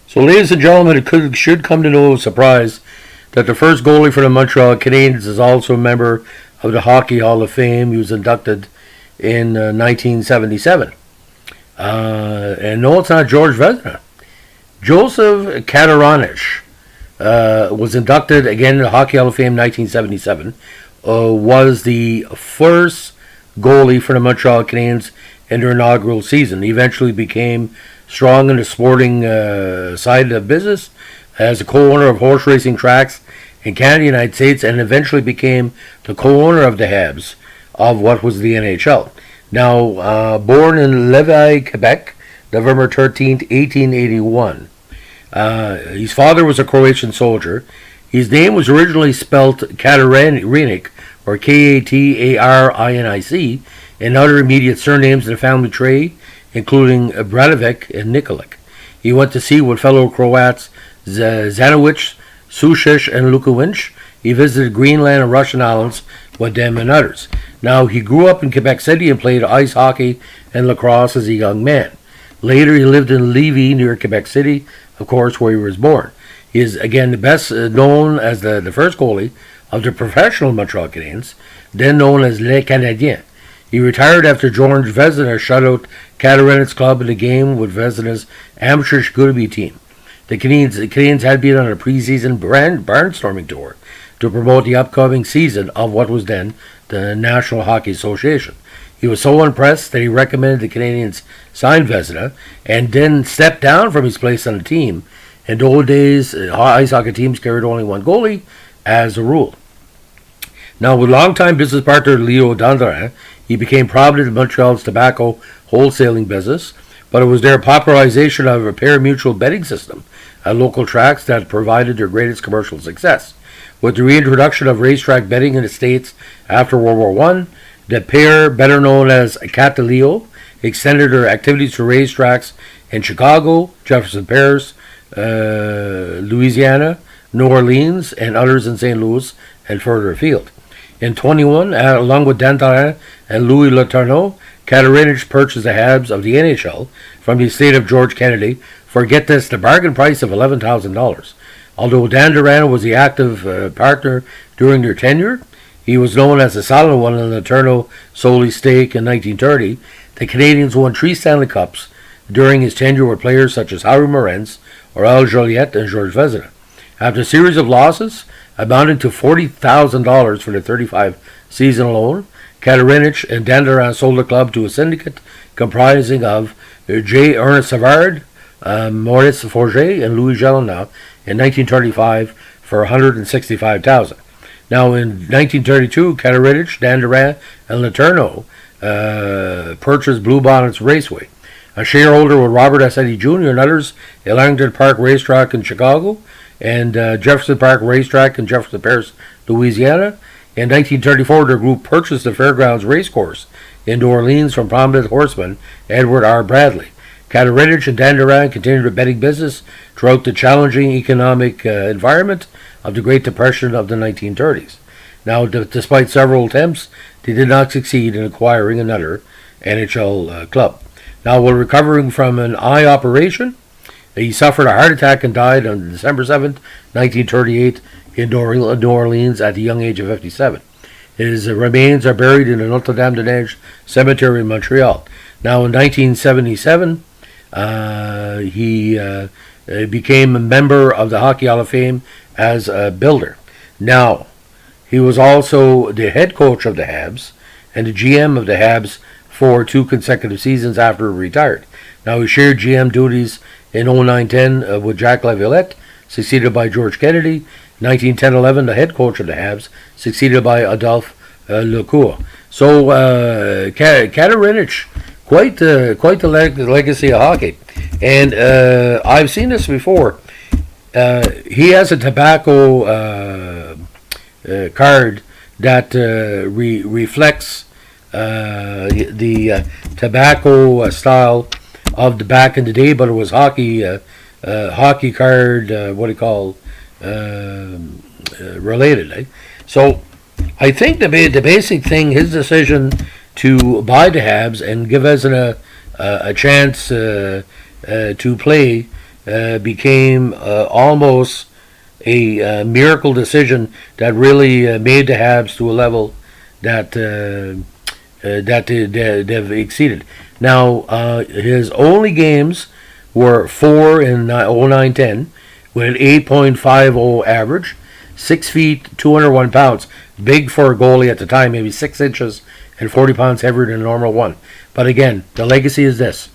So, ladies and gentlemen, should come to no surprise that the first goalie for the Montreal Canadiens is also a member of the Hockey Hall of Fame. He was inducted in 1977. And no, it's not George Vezina. Joseph Cattarinich was inducted again in the Hockey Hall of Fame in 1977. Was the first goalie for the Montreal Canadiens in their inaugural season. He eventually became strong in the sporting side of business as a co-owner of horse racing tracks in Canada, United States, and eventually became the co-owner of the Habs of what was the NHL. Now, born in Lévis, Quebec, November 13th, 1881. His father was a Croatian soldier. His name was originally spelt Cattarinich, or K-A-T-A-R-I-N-I-C, and other immediate surnames in the family tree, including Bradovic and Nikolic. He went to sea with fellow Croats Zanowicz, Sucic, and Lukowicz. He visited Greenland and Russian islands with them and others. Now, he grew up in Quebec City and played ice hockey and lacrosse as a young man. Later, he lived in Lévis near Quebec City, of course, where he was born. He is, again, the best known as the first goalie of the professional Montreal Canadiens, then known as Les Canadiens. He retired after George Vezina shut out Cattarinich's club in the game with Vezina's amateur Scooby team. The Canadiens had been on a preseason barnstorming tour to promote the upcoming season of what was then the National Hockey Association. He was so impressed that he recommended the Canadiens sign Vezina and then stepped down from his place on the team. In the old days, ice hockey teams carried only one goalie as a rule. Now, with longtime business partner Leo Dandrin, he became prominent in Montreal's tobacco wholesaling business, but it was their popularization of a pari-mutuel betting system at local tracks that provided their greatest commercial success. With the reintroduction of racetrack betting in the States after World War I, the pair, better known as Cattalinich, extended their activities to racetracks in Chicago, Jefferson Parish, Louisiana, New Orleans, and others in St. Louis and further afield. In 21, along with Dantarin and Louis Letourneau, Cattarinich purchased the Habs of the NHL from the estate of George Kennedy for, get this, the bargain price of $11,000. Although Dantarin was the active partner during their tenure, he was known as the silent one in the Letourneau solely stake in 1930. The Canadiens won 3 Stanley Cups during his tenure with players such as Harry Morenz, Aurel Joliette, and Georges Vezina. After a series of losses amounting to $40,000 for the 35 season alone, Cattarinich and Dantarin sold the club to a syndicate comprising of J. Ernest Savard, Maurice Forget, and Louis Jalona in 1935 for $165,000. Now, in 1932, Cattarinich, Dantarin, and Letourneau purchased Blue Bonnets Raceway. A shareholder with Robert S. Eddy Jr. and others at Langdon Park Racetrack in Chicago and Jefferson Park Racetrack in Jefferson Parish, Louisiana. In 1934, their group purchased the Fairgrounds Racecourse in New Orleans from prominent horseman Edward R. Bradley. Cattarinich and Dantarin continued their betting business throughout the challenging economic environment of the Great Depression of the 1930s. Now, despite several attempts, they did not succeed in acquiring another NHL club. Now, while recovering from an eye operation, he suffered a heart attack and died on December 7th, 1938 in New Orleans at the young age of 57. His remains are buried in the Notre-Dame-des-Neiges Cemetery in Montreal. Now, in 1977, he became a member of the Hockey Hall of Fame as a builder. Now, he was also the head coach of the Habs and the GM of the Habs for 2 consecutive seasons after he retired. Now, he shared GM duties in 09-10 with Jacques Laviolette, succeeded by George Kennedy. 1910-11, the head coach of the Habs, succeeded by Adolphe Lecour. So, Cattarinich, quite the legacy of hockey. And I've seen this before. He has a tobacco card that reflects the tobacco style of the back in the day, but it was hockey card, related. Eh? So I think the basic thing, his decision to buy the Habs and give us a chance to play became almost a miracle decision that really made the Habs to a level that they've exceeded. Now, his only games were 4 in 09-10 with an 8.50 average, 6 feet, 201 pounds. Big for a goalie at the time, maybe 6 inches and 40 pounds heavier than a normal one. But again, the legacy is this.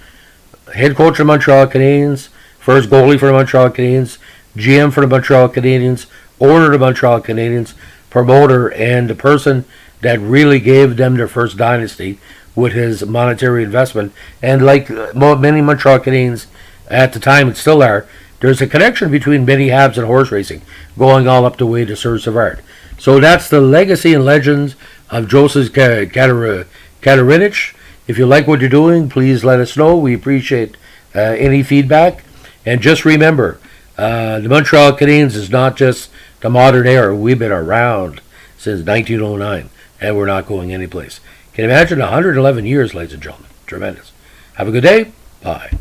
Head coach of the Montreal Canadiens, first goalie for the Montreal Canadiens, GM for the Montreal Canadiens, owner of the Montreal Canadiens, promoter, and the person that really gave them their first dynasty with his monetary investment. And like many Montreal Canadiens at the time, and still are, there's a connection between many Habs and horse racing, going all up the way to Sir Savard. So that's the legacy and legends of Joseph Cattarinich. If you like what you're doing, please let us know. We appreciate any feedback. And just remember, the Montreal Canadiens is not just the modern era. We've been around since 1909, and we're not going anyplace. Can you imagine 111 years, ladies and gentlemen? Tremendous. Have a good day. Bye.